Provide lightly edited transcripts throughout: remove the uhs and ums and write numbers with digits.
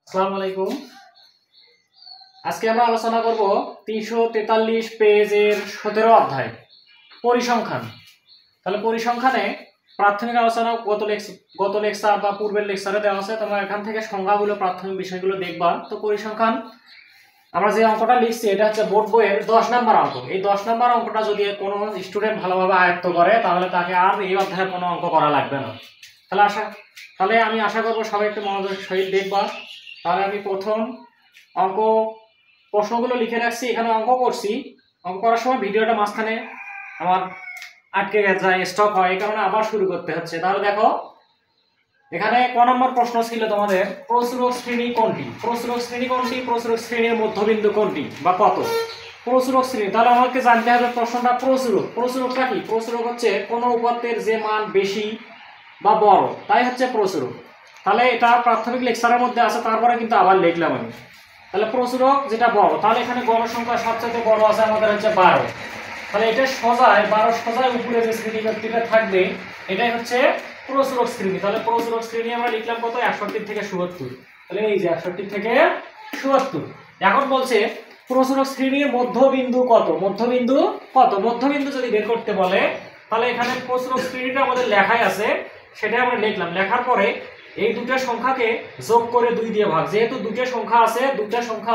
আসসালামু আলাইকুম। আজকে আমরা আলোচনা করব 343 পেজের 17 অধ্যায় পরিসংখ্যান। তাহলে পরিসংখ্যানে প্রাথমিক আলোচনা গত লেকচার বা পূর্বের লেকচারে দেওয়া আছে। তোমরা এখান থেকে সংজ্ঞাগুলো প্রাথমিক বিষয়গুলো দেখবা। তো পরিসংখ্যান আমরা যে অঙ্কটা লিখছি এটা হচ্ছে বোর্ড বইয়ের 10 নম্বর অঙ্ক। এই 10 নম্বর অঙ্কটা যদি কোনো স্টুডেন্ট ভালোভাবে আয়ত্ত করে তাহলে তাকে আর এই অধ্যায়ের কোনো অঙ্ক করা লাগবে না। তাহলে আমি আশা করব সবাই একটু মনোযোগের সহিত দেখবা। তাহলে আমি প্রথম অঙ্ক প্রশ্নগুলো লিখে রাখছি, এখানে অঙ্ক করছি। অঙ্ক করার সময় ভিডিওটা মাঝখানে আমার আটকে যায়, স্টপ হয়, এই কারণে আবার শুরু করতে হচ্ছে। তাহলে দেখো এখানে ক নম্বর প্রশ্ন ছিল তোমাদের, প্রচুরক শ্রেণী কোনটি? প্রচুরক শ্রেণী কোনটি? প্রচুরক শ্রেণীর মধ্যবিন্দু কোনটি বা কত? প্রচুরক শ্রেণী, তাহলে আমাকে জানতে হবে প্রশ্নটা প্রচুরক। প্রচুরকটা কি? প্রচুরক হচ্ছে কোনো উপাত্তের যে মান বেশি বা বড় তাই হচ্ছে প্রচুরক। তাহলে এটা প্রাথমিক লেকচারের মধ্যে আছে, তারপরে কিন্তু আবার লিখলাম আমি। তাহলে প্রচুরক যেটা বড়, তাহলে এখানে গড় সংখ্যা সবচেয়ে বড় আছে আমাদের হচ্ছে 12। তাহলে এটা সোজায় 12 সোজায় উপরে যে শ্রেণী ব্যক্তিটা থাকবে এটাই হচ্ছে প্রচুরক শ্রেণী। তাহলে প্রচুরক শ্রেণী আমরা লিখলাম কত? 61 থেকে 77। তাহলে এই যে 61 থেকে 77। এখন বলছে প্রচুরক শ্রেণীর মধ্যবিন্দু কত? মধ্যবিন্দু কত? মধ্যবিন্দু যদি বের করতে বলে তাহলে এখানে প্রচুরক শ্রেণীটা আমাদের লেখাই আছে, সেটা আমরা লিখলাম। লেখার পরে এই দুটো সংখ্যাকে যোগ করে 2 দিয়ে ভাগ। যেহেতু দুটো সংখ্যা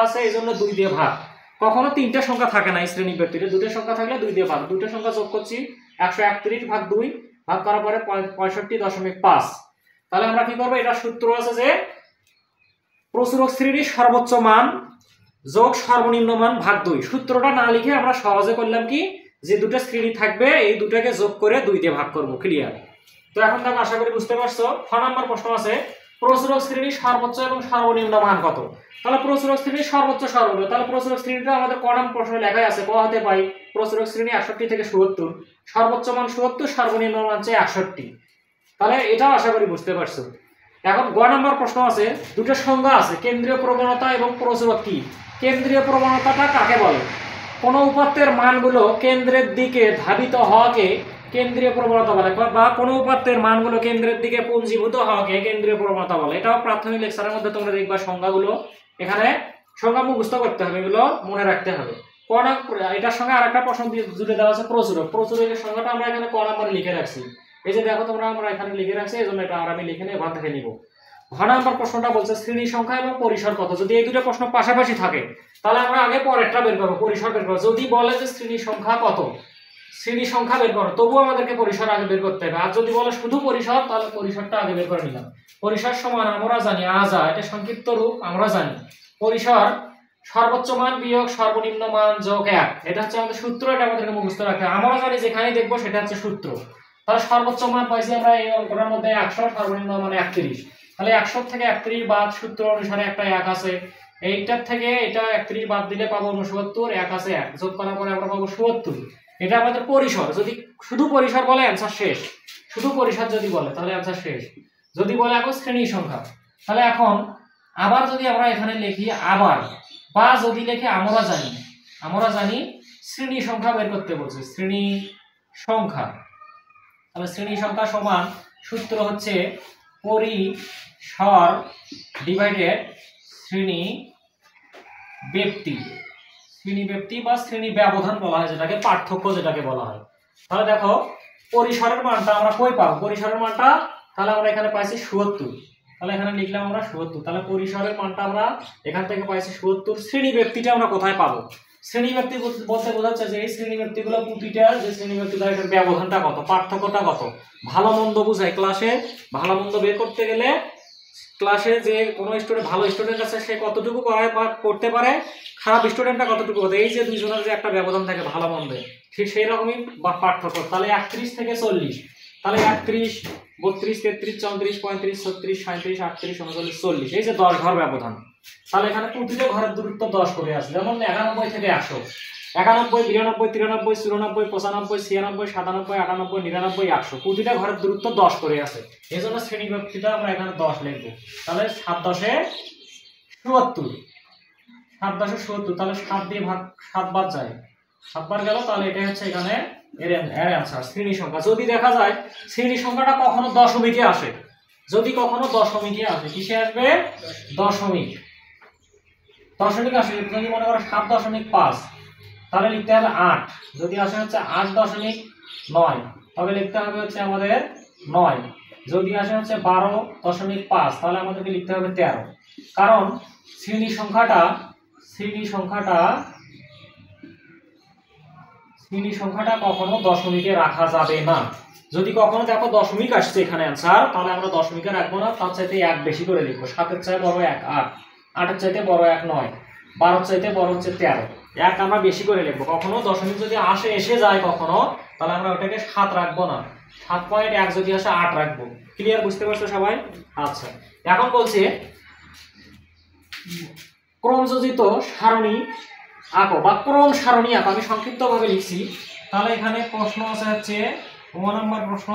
আছে এই জন্য 2 দিয়ে ভাগ। কখনো তিনটা সংখ্যা থাকে না এই শ্রেণী ব্যক্তিতে, দুটো সংখ্যা থাকলে 2 দিয়ে ভাগ। দুটো সংখ্যা যোগ করছি, 131 ভাগ 2, ভাগ করার পরে 65.5। তাহলে আমরা কি করবো? এটা সূত্র আছে যে প্রচুরক শ্রেণীর সর্বোচ্চ মান যোগ সর্বনিম্ন মান ভাগ 2। সূত্রটা না লিখে আমরা সহজে করলাম কি, যে দুটো শ্রেণী থাকবে এই দুটোকে যোগ করে 2 দিয়ে ভাগ করব। ক্লিয়ার? তো এখন দেখো আশা করি বুঝতে পারছো। 6 নম্বর প্রশ্ন আছে, প্রচুরক শ্রেণীর সর্বোচ্চ এবং সর্বনিম্ন মান কত? তাহলে প্রচুরক শ্রেণীর সর্বোচ্চ সর্বনিম্ন, তাহলে প্রচুরক শ্রেণীটা আমাদের ক নম্বর প্রশ্নে লেখাই আছে। ক হতে পাই প্রচুরক শ্রেণী 61 থেকে 77, সর্বোচ্চ মান 77, সর্বনিম্ন মান হচ্ছে 61। তাহলে এটাও আশা করি বুঝতে পারছো। এখন গ নম্বর প্রশ্ন আছে, দুটো সংজ্ঞা আছে, কেন্দ্রীয় প্রবণতা এবং প্রচুরক কি? কেন্দ্রীয় প্রবণতাটা কাকে বলে? কোন উপাত্তের মানগুলো কেন্দ্রের দিকে ধাবিত হওয়াকে কেন্দ্রীয় প্রবণতা বলে, বা কোন উপাত্তের মানগুলো কেন্দ্রের দিকে পুঞ্জীভূত হওয়াকে কেন্দ্রীয় প্রবণতা বলে। এটাও প্রাথমিক লেকচারের মধ্যে তোমরা দেখবা সংজ্ঞাগুলো। এখানে সংজ্ঞা মুখস্থ করতে হবে, এগুলো মনে রাখতে হবে। এটার সঙ্গে আরেকটা প্রশ্ন জুড়ে দেওয়া আছে প্রচুরক। প্রচুরকের সংজ্ঞাটা আমরা এখানে ক নম্বরে লিখে রাখছি। এই যে দেখো তোমরা, আমরা এখানে লিখে রাখছি, এই জন্য এটা আমি লিখে নিয়ে এবার দেখে নিব। ঘ নম্বর প্রশ্নটা বলছে শ্রেণী সংখ্যা এবং পরিসর কত? যদি এই দুটো প্রশ্ন পাশাপাশি থাকে তাহলে আমরা আগে পরেরটা বের করবো, পরিসর বের করবো। যদি বলে যে শ্রেণী সংখ্যা কত, শ্রেণী সংখ্যা বের করো, তবুও আমাদেরকে পরিসর আগে বের করতে হবে। আর যদি বলে শুধু পরিসর, তাহলে পরিসরটা আগে বের করে নিলাম। পরিসর সমান আমরা জানি আজা, এটা সংক্ষিপ্ত রূপ আমরা জানি। পরিসর সর্বোচ্চ মান বিয়োগ সর্বনিম্ন মান যোগ 1, এটা হচ্ছে আমাদের সূত্র। এটা আমাদেরকে মুখস্থ রাখতে হবে। আমরা জানি যেখানেই দেখবো সেটা হচ্ছে সূত্র। তাহলে সর্বোচ্চ মান পাইছি আমরা এই অঙ্কটার মধ্যে 100, সর্বনিম্ন মান 31। তাহলে 100 থেকে 31 বাদ, সূত্র অনুসারে একটা 1 আছে। এইটার থেকে এটা 31 বাদ দিলে পাবো 69, 1 আছে 1, যোগ করার পরে আমরা পাবো 77। এটা আমাদের পরিসর। যদি শুধু পরিসর বলে অ্যান্সার শেষ, শুধু পরিসর যদি বলে তাহলে অ্যান্সার শেষ। যদি বলে এখন শ্রেণী সংখ্যা, তাহলে এখন আবার যদি আমরা এখানে লিখি আবার, বা যদি লিখে আমরা জানি শ্রেণী সংখ্যা বের করতে বলছে, শ্রেণী সংখ্যা। তাহলে শ্রেণী সংখ্যা সমান সূত্র হচ্ছে পরিসর ডিভাইডেড শ্রেণী ব্যক্তি। শ্রেণী ব্যক্তি বা শ্রেণী ব্যবধান বলা হয় যেটাকে, পার্থক্য যেটাকে বলা হয়। তাহলে দেখো পরিসরের মানটা আমরা কই পাবো? পরিসরের মানটা তাহলে আমরা এখানে পাইছি 77। তাহলে এখানে লিখলাম আমরা 77। তাহলে পরিসরের মানটা আমরা এখান থেকে পাইছি 77। শ্রেণী ব্যক্তিটা আমরা কোথায় পাবো? শ্রেণী ব্যক্তি বলতে বোঝাচ্ছে যে এই শ্রেণী ব্যক্তিগুলো প্রতিটা যে শ্রেণী ব্যক্তি তার ব্যবধানটা কত, পার্থক্যটা কত। ভালো মন্দ বুঝায়। ক্লাসে ভালো মন্দ বের করতে গেলে ক্লাসে যে কোনো স্টুডেন্ট, ভালো স্টুডেন্ট আছে সে কতটুকু করতে পারে, খারাপ স্টুডেন্টটা কতটুকু করতে, এই যে দুইজনের যে একটা ব্যবধান থাকে ভালো মন্দে, ঠিক সেই রকমই পার্থক্য। তাহলে 31 থেকে 40, তাহলে 31, 32, 33, 34, 35, 36, 37, 38, 39, 40, এই যে 10 ঘর ব্যবধান। তাহলে এখানে প্রতিটা ঘরের দূরত্ব 10 করে আছে। যেমন 91 থেকে 100, 91, 92, 93, 94, 95, 96, 97, 98, 99, 100, প্রতিটা ঘরের দূরত্ব 10 করে আছে। এই জন্য শ্রেণী ব্যক্তিটা আমরা এখানে 10 লিখবো। তাহলে 7 10 70, 7 10 70, তাহলে 7 দিয়ে ভাগ, 7 বার যায়, 7 বার গেল। তাহলে এটা হচ্ছে এখানে এর অ্যান্সার শ্রেণী সংখ্যা। যদি দেখা যায় শ্রেণী সংখ্যাটা কখনো দশমিকে আসে, যদি কখনো দশমিকে আসে, কিসে আসবে? দশমিক। দশমিক আসে যদি মনে করো 7.5, তাহলে লিখতে হবে 8। যদি আসে হচ্ছে 8.9, তবে লিখতে হবে হচ্ছে আমাদের 9। যদি আসে হচ্ছে 12.5, তাহলে আমাদেরকে লিখতে হবে 13। কারণ শ্রেণী সংখ্যাটা কখনো দশমিকে রাখা যাবে না। যদি কখনো দেখো দশমিক আসছে এখানে অ্যান্সার, তাহলে আমরা দশমিকে রাখবো না, তার চাইতে 1 বেশি করে লিখবো। 7-এর চাইতে বড় 1 8, 8-এর চাইতে বড় 1 9, 12-এর চাইতে বড় হচ্ছে 13। 1 আমরা বেশি করে লিখবো। কখনো দশমিক যদি এসে যায় কখনো, তাহলে আমরা ওটাকে 7 রাখবো না, 7.1 যদি আসে 8 রাখবো। ক্লিয়ার? বুঝতে পারছো সবাই? আচ্ছা, এখন বলছে ক্রমযোজিত সারণী আঁকো বা ক্রম সারণী আঁকো। আমি সংক্ষিপ্তভাবে লিখছি। তাহলে এখানে প্রশ্ন আছে হচ্ছে 1 নম্বর প্রশ্ন,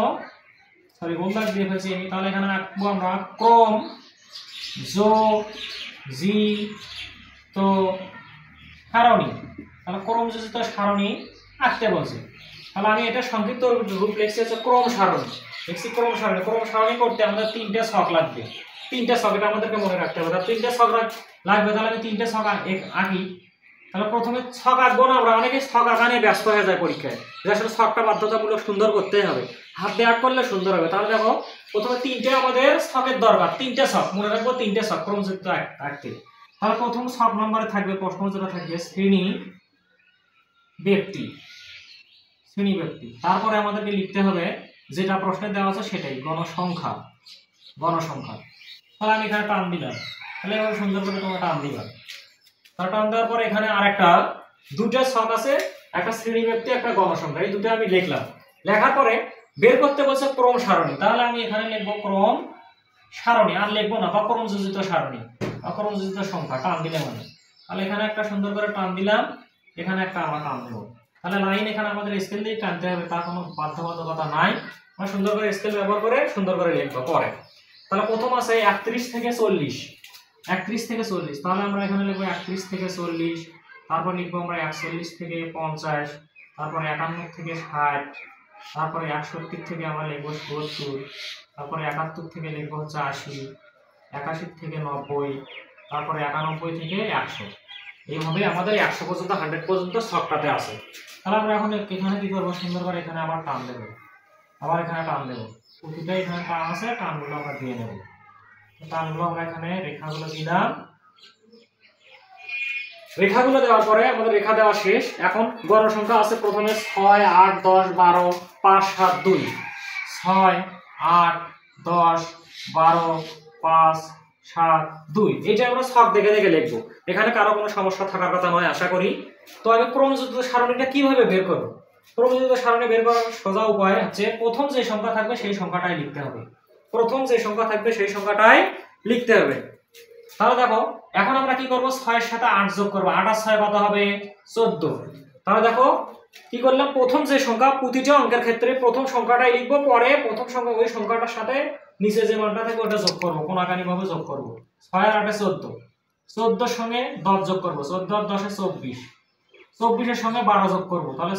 সরি গোলদাগ দিয়ে ফেলছি আমি। তাহলে এখানে আঁকবো আমরা ক্রম যোজিত সারণী। তাহলে ক্রমযোজিত সারণী আঁকতে বলছে। তাহলে আমি এটা সংক্ষিপ্ত রূপ লিখছি হচ্ছে ক্রম সারণী। লিখছি ক্রম সারণী। ক্রম সারণী করতে আমাদের 3টে ছক লাগবে। 3টে ছক, এটা আমাদেরকে মনে রাখতে হবে। তাহলে 3টে ছক লাগবে। তাহলে আমি 3টে ছক আঁকি। তাহলে প্রথমে ছক আঁকবো না আমরা, অনেকে ছক আঁকা নিয়ে ব্যস্ত হয়ে যায় পরীক্ষায়, যে আসলে ছকটা বাধ্যতামূলক সুন্দর করতেই হবে, হাত দিয়ে আঁক করলে সুন্দর হবে। তাহলে দেখো প্রথমে 3টে আমাদের ছকের দরকার। 3টে ছক মনে রাখবো, 3টে ছক ক্রমযুক্ত আঁকতে। তাহলে প্রথম ছক নম্বরে থাকবে, প্রশ্ন যেটা থাকবে শ্রেণী ব্যক্তি। তারপরে আমাদেরকে লিখতে হবে যেটা প্রশ্নে দেওয়া আছে সেটাই, গণসংখ্যা। তাহলে আমি এখানে টান দিলাম। তাহলে এভাবে সুন্দর করে তোমরা টান দিবা। টান দেওয়ার পরে এখানে আরেকটা 2টা ছক আছে, একটা শ্রেণী ব্যক্তি, একটা গণসংখ্যা। এই দুটো আমি লিখলাম। লেখার পরে বের করতে বলছে ক্রম সারণী। তাহলে আমি এখানে লিখবো ক্রম সারণী, আর লিখবো না, বা ক্রমযোজিত সারণী বা ক্রমযোজিত সংখ্যা। টান দিলে মানে, তাহলে এখানে একটা সুন্দর করে টান দিলাম, এখানে একটা আমরা টান দেবো। তাহলে লাইন এখানে আমাদের স্কেল দিয়ে টানতে হবে, তার কোনো বাধ্যবাধকতা নাই। আমরা সুন্দর করে স্কেল ব্যবহার করে সুন্দর করে লিখবো পরে। তাহলে প্রথম আছে 31 থেকে 40। 31 থেকে 40, তাহলে আমরা এখানে লিখবো 31 থেকে 40। তারপর লিখবো আমরা 41 থেকে 50, তারপরে 51 থেকে 60, তারপরে 61 থেকে আমরা লিখবো 70, তারপরে 71 থেকে লিখবো হচ্ছে 80, 81 থেকে 90, তারপরে 91 থেকে 100। এইভাবে আমাদের 100 পর্যন্ত 100 পর্যন্ত ছকটাতে আছে। তাহলে আমরা এখন এখানে কি করবো, সুন্দর করে এখানে আবার টান দেবো, প্রতিটা এখানে টান আছে, টানগুলো আমরা দিয়ে নেব। টানগুলো আমরা এখানে রেখাগুলো দিলাম। রেখাগুলো দেওয়ার পরে আমাদের রেখা দেওয়া শেষ। এখন গণসংখ্যা আছে প্রথমে 6 8 10 12 5 7 2। 6 8 10 12 5 7 2। এটা আমরা ছক দেখে দেখে লিখবো। এখানে কারো কোনো সমস্যা থাকার কথা নয় আশা করি। তো আমি ক্রমযুক্ত সারণীটা কিভাবে বের করব? ক্রমযুক্ত সারণী বের করার সোজা উপায় হচ্ছে প্রথম যে সংখ্যা থাকবে সেই সংখ্যাটাই লিখতে হবে। তাহলে দেখো এখন আমরা কি করব, 6 এর সাথে 8 যোগ করব। 8 আর 6 কত হবে? 14। তাহলে দেখো কি করলাম, প্রথম যে সংখ্যা, প্রতিটা অঙ্কের ক্ষেত্রে প্রথম সংখ্যাটাই লিখবো, পরে প্রথম সংখ্যা ওই সংখ্যাটার সাথে নিচে যে মানটা থাকবে ওটা যোগ করব, কোনাকানি ভাবে যোগ করব। 6 আর 8 এ 14, 14 এর সঙ্গে 10 যোগ করব, 14 আর 10 এ 24, 24 এর সঙ্গে 12 যোগ করব। তাহলে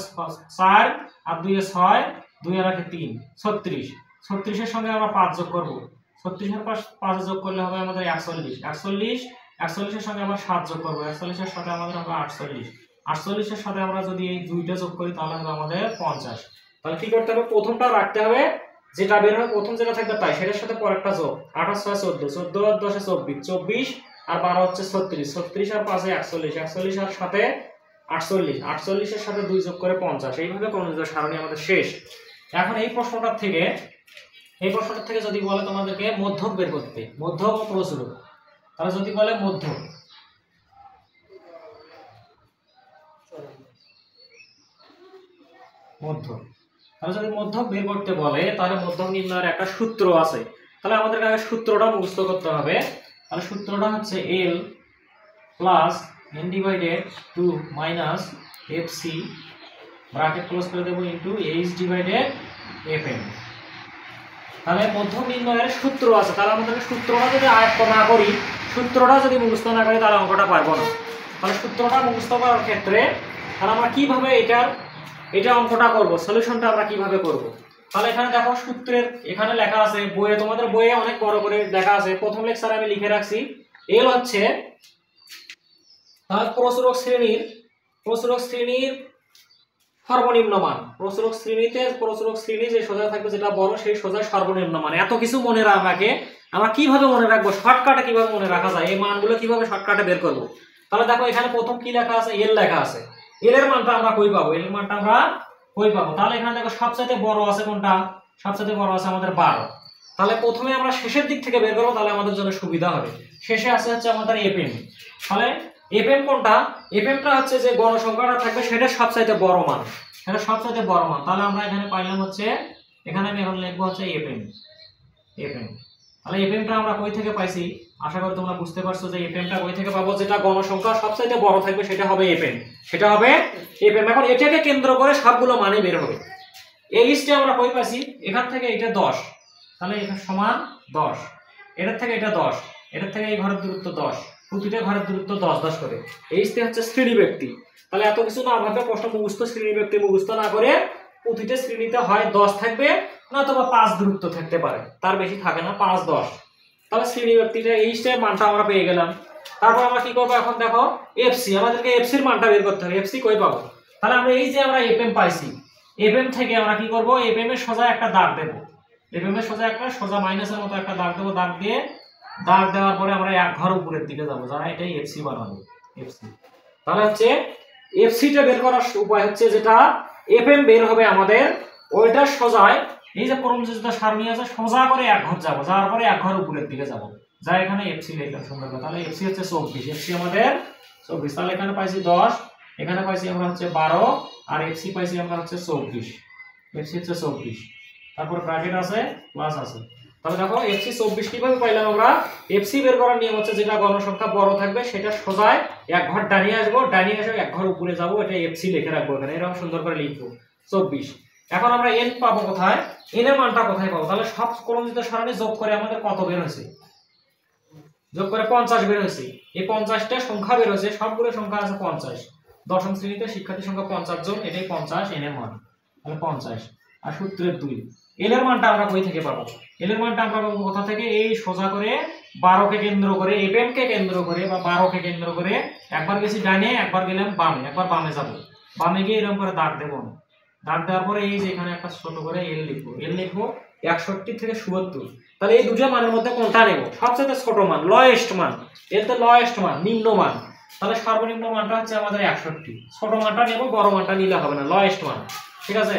4 আর 2 এ 6, 2 আর 1 এ 3, 36, 36 এর সঙ্গে আমরা 5 যোগ করব। 36 এর 5 যোগ করলে হবে আমাদের 41, 41 এর সঙ্গে আমরা 7 যোগ করব, 41 এর সাথে আমাদের হবে 48, 48 এর সাথে আমরা যদি এই দুইটা যোগ করি তাহলে হবে আমাদের 50। তাহলে কি করতে হবে, প্রথমটা রাখতে হবে, যেটা বের হবে প্রথম যেটা থাকবে তাই, সেটার সাথে পরেরটা যোগ। 8 আর 6 14, 14 আর 10 24, 24 আর 12 হচ্ছে 36, 36 আর 5 41, 41 আর সাথে 48, 48 এর সাথে 2 যোগ করে 50। এইভাবে ক্রমযুক্ত সারণী আমাদের শেষ। এখন এই প্রশ্নটা থেকে যদি বলে তোমাদেরকে মধ্যক বের করতে, মধ্যক ও প্রচুরক, তাহলে যদি বলে মধ্যক, তাহলে যদি মধ্যক বের করতে বলে, তাহলে মধ্যক নির্ণয়ের একটা সূত্র আছে। তাহলে আমাদের আগে সূত্রটা মুখস্থ করতে হবে। তাহলে সূত্রটা হচ্ছে L plus n divided 2 minus FC bracket close করে দেব ইনটু H ডিভাইডেড Fn। তাহলে মধ্যক নির্ণয়ের সূত্র আছে। তাহলে আমাদের সূত্রটা যদি আয়ত্ত না করি, সূত্রটা যদি মুখস্থ না করি, তাহলে অঙ্কটা পারবো না। তাহলে সূত্রটা মুখস্থ করার ক্ষেত্রে তাহলে আমরা কিভাবে এটা অঙ্কটা করব, সলিউশনটা আমরা কিভাবে করব। তাহলে এখানে দেখো সূত্রের এখানে লেখা আছে, বইয়ে তোমাদের বইয়ে অনেক বড় করে লেখা আছে, প্রথম লেকচারে আমি লিখে রাখছি। এল হচ্ছে তাহলে প্রচুরক শ্রেণীর সর্বনিম্ন মান, প্রচুরক শ্রেণী যে সোজা থাকবে যেটা বড় সেই সোজা সর্বনিম্ন মান। এত কিছু মনে রাখে আমরা কিভাবে মনে রাখবো, শর্টকাটে কিভাবে মনে রাখা যায়, এই মানগুলো কিভাবে শর্টকাটে বের করবো। তাহলে দেখো এখানে প্রথম কি লেখা আছে, এল লেখা আছে। এল এর মানটা আমরা কই পাবো, এল এর মানটা আমরা কই পাবো। তাহলে এখানে দেখো সবচেয়ে বড় আছে কোনটা, সবচেয়ে বড় আছে আমাদের 12। তাহলে প্রথমে আমরা শেষের দিক থেকে বের করবো, তাহলে আমাদের জন্য সুবিধা হবে। শেষে আছে হচ্ছে আমাদের এফএম। তাহলে এফএম কোনটা, এফএমটা হচ্ছে যে গণসংখ্যাটা থাকবে সেটা সবচেয়ে বড় মান, সেটা সবচেয়ে বড় মান। তাহলে আমরা এখানে পাইলাম হচ্ছে, এখানে আমি এখন লিখবো হচ্ছে এফএম। তাহলে এফএমটা আমরা কই থেকে পাইছি, আশা করি তোমরা বুঝতে পারছো যে এফএমটা কই থেকে পাবো, যেটা গণসংখ্যা সবচেয়ে বড় থাকবে সেটা হবে এফএম, সেটা হবে এফএম। এখন এটাকে কেন্দ্র করে সবগুলো মানে বের হবে। এই লিস্টে আমরা কই পাইছি, এখান থেকে এটা 10, তাহলে এটা সমান 10, এটার থেকে এটা 10, এটার থেকে এই ঘরের দূরত্ব 10, প্রতিটা ঘরের দূরত্ব 10 10 করে। এই হচ্ছে শ্রেণী ব্যক্তি। তাহলে এত কিছু না ভাবে প্রশ্ন মুখস্থ, শ্রেণী ব্যক্তি মুখস্থ না করে প্রতিটা শ্রেণীতে হয় 10 থাকবে, নয়তো 5 দূরত্ব থাকতে পারে, তার বেশি থাকে না, 5 10। তাহলে শ্রেণী ব্যক্তিটা এই মানটা আমরা পেয়ে গেলাম। তারপর আমরা কি করবো, এখন দেখো এফসি, আমাদেরকে এফসির মানটা বের করতে হবে। এফসি কই পাবো, তাহলে আমরা এই যে আমরা এফএম পাইছি, এফএম থেকে আমরা কি করব, এফএম এর সোজা একটা দাগ দেব, এফএম এর সোজা একটা সোজা মাইনাসের মতো একটা দাগ দেব, দাগ দেওয়ার পরে আমরা এক ঘর উপরের দিকে যাব, যারা এটাই এফসি বানাবো, এফসি। তাহলে হচ্ছে এফসিটা বের করার উপায় হচ্ছে, যেটা এফএম বের হবে আমাদের ওইটা সোজায় এই যে ক্রমযোজিত সারণী আছে, সোজা করে এক ঘর যাব, যাওয়ার পরে এক ঘর উপরের দিকে যাব, যা এখানে এফসি লিখলাম সুন্দর করে। তাহলে এফসি হচ্ছে 24, এফসি আমাদের 24। তাহলে এখানে পাইছি 10, এখানে পাইছি আমরা হচ্ছে 12, আর এফসি পাইছি আমরা হচ্ছে 24, এফসি হচ্ছে 24। তারপর ব্র্যাকেট আছে, প্লাস আছে। তাহলে দেখো এফসি 24 কিভাবে পাইলাম আমরা, এফসি বের করার নিয়ম হচ্ছে, যেটা গণসংখ্যা বড় থাকবে সেটা সোজায় এক ঘর ডানিয়ে আসবো, ডানিয়ে এসে এক ঘর উপরে যাব, এটা এফসি লিখে রাখবো এখানে, এরকম সুন্দর করে লিখবো 24। এখন আমরা এন পাবো কোথায়, এন এর মানটা কোথায় পাবো, তাহলে সব ক্রমযুক্ত সারণী যোগ করে আমাদের কত বের হয়েছে, যোগ করে 50 বের হয়েছে। এই 50টা সংখ্যা বের হয়েছে, সবগুলো সংখ্যা আছে 50। দশম শ্রেণীতে শিক্ষার্থী সংখ্যা 50 জন, এটাই 50 এন এর মান, তাহলে 50। আর সূত্রের 2, এল এর মানটা আমরা কই থেকে পাবো, এল এর মানটা আমরা পাবো কোথা থেকে, এই সোজা করে 12 কে কেন্দ্র করে, এফএম কে কেন্দ্র করে বা 12 কে কেন্দ্র করে একবার গেছি ডানে, একবার গেলাম বামে, একবার বামে যাব, বামে গিয়ে এরকম করে দাগ দেব, দাগ দেওয়ার পরে এই যে এখানে একটা ছোট করে এল লিখবো, 61 থেকে 77। তাহলে এই দুটো মানের মধ্যে কোনটা নেব, সবচেয়ে ছোট মান, লয়েস্ট মান, এর তো লয়েস্ট মান, নিম্ন মান। তাহলে সর্বনিম্ন মানটা হচ্ছে আমাদের 61, ছোট মানটা নেব, বড় মানটা নিলে হবে না, লয়েস্ট মান, ঠিক আছে।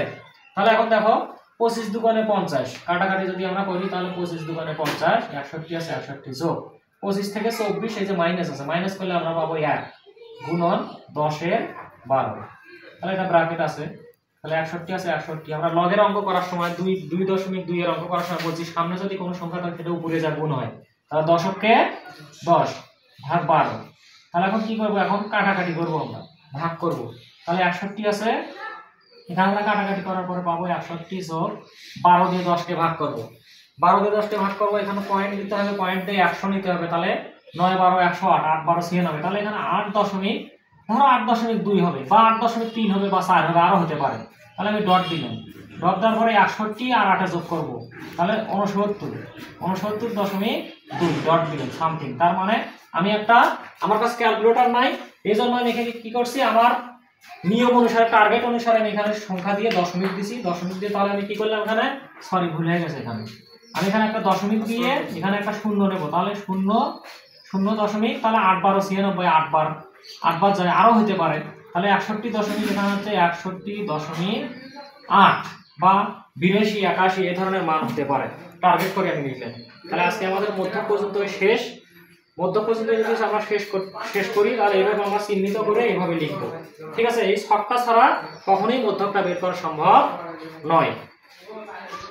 তাহলে এখন দেখো 25 দুগুণে 50, কাটাকাটি যদি আমরা করি, তাহলে 25 দুগুণে 50, 61 আছে 61 যোগ 25 থেকে 24, এই যে মাইনাস আছে, মাইনাস করলে আমরা পাবো 1 গুণন 10 এর 12। তাহলে এটা ব্র্যাকেট আছে, তাহলে 61 আছে 61। আমরা লগের অঙ্ক করার সময় 2.2 এর অঙ্ক করার সময় বলছি, সামনে যদি কোনো সংখ্যা থাকে সেটা উপরে যা গুণ হয়, তাহলে দশককে 10 ভাগ 12। তাহলে এখন কি করব, এখন কাটাকাটি করব, আমরা ভাগ করব। তাহলে 61 আছে, এখানে আমরা কাটাকাটি করার পরে পাবো 61 যোগ 12 দিয়ে 10 কে ভাগ করব, 12 দিয়ে 10 কে ভাগ করব, এখানে পয়েন্ট দিতে হবে, পয়েন্ট দিয়ে 100 নিতে হবে, তাহলে 9 12 108, 8 12 96। তাহলে এখানে 8.2 হবে, বা 8.3 হবে, বা 4 হবে, আরো হতে পারে। তাহলে আমি ডট দিলাম, ডট দেওয়ার পরে 61 আর 8 যোগ করব, তাহলে 69.2 ডট দিলাম সামথিং। তার মানে আমি আমার কাছে ক্যালকুলেটর নাই, এই জন্য আমি এখানে কি করছি, আমার নিয়ম অনুসারে, টার্গেট অনুসারে আমি এখানে সংখ্যা দিয়ে দশমিক দিছি, দশমিক দিয়ে তাহলে আমি কি করলাম, এখানে সরি ভুল হয়ে গেছে, এখানে আমি এখানে একটা দশমিক দিয়ে এখানে একটা শূন্য নেব, তাহলে 0 দশমিক, তাহলে 8 12 96, 8 বার যায়, আরো হতে পারে। তাহলে 61 দশমিক, এখানে হচ্ছে 61.8 বা 82 81 এই ধরনের মান হতে পারে, টার্গেট করে আমি লিখলাম। তাহলে আজকে আমাদের মধ্যক পর্যন্ত শেষ, মধ্যক পর্যন্ত যদি আমরা শেষ করি, তাহলে এইভাবে আমরা চিহ্নিত করে এইভাবে লিখবো, ঠিক আছে। এই ছকটা ছাড়া কখনোই মধ্যকটা বের করা সম্ভব নয়।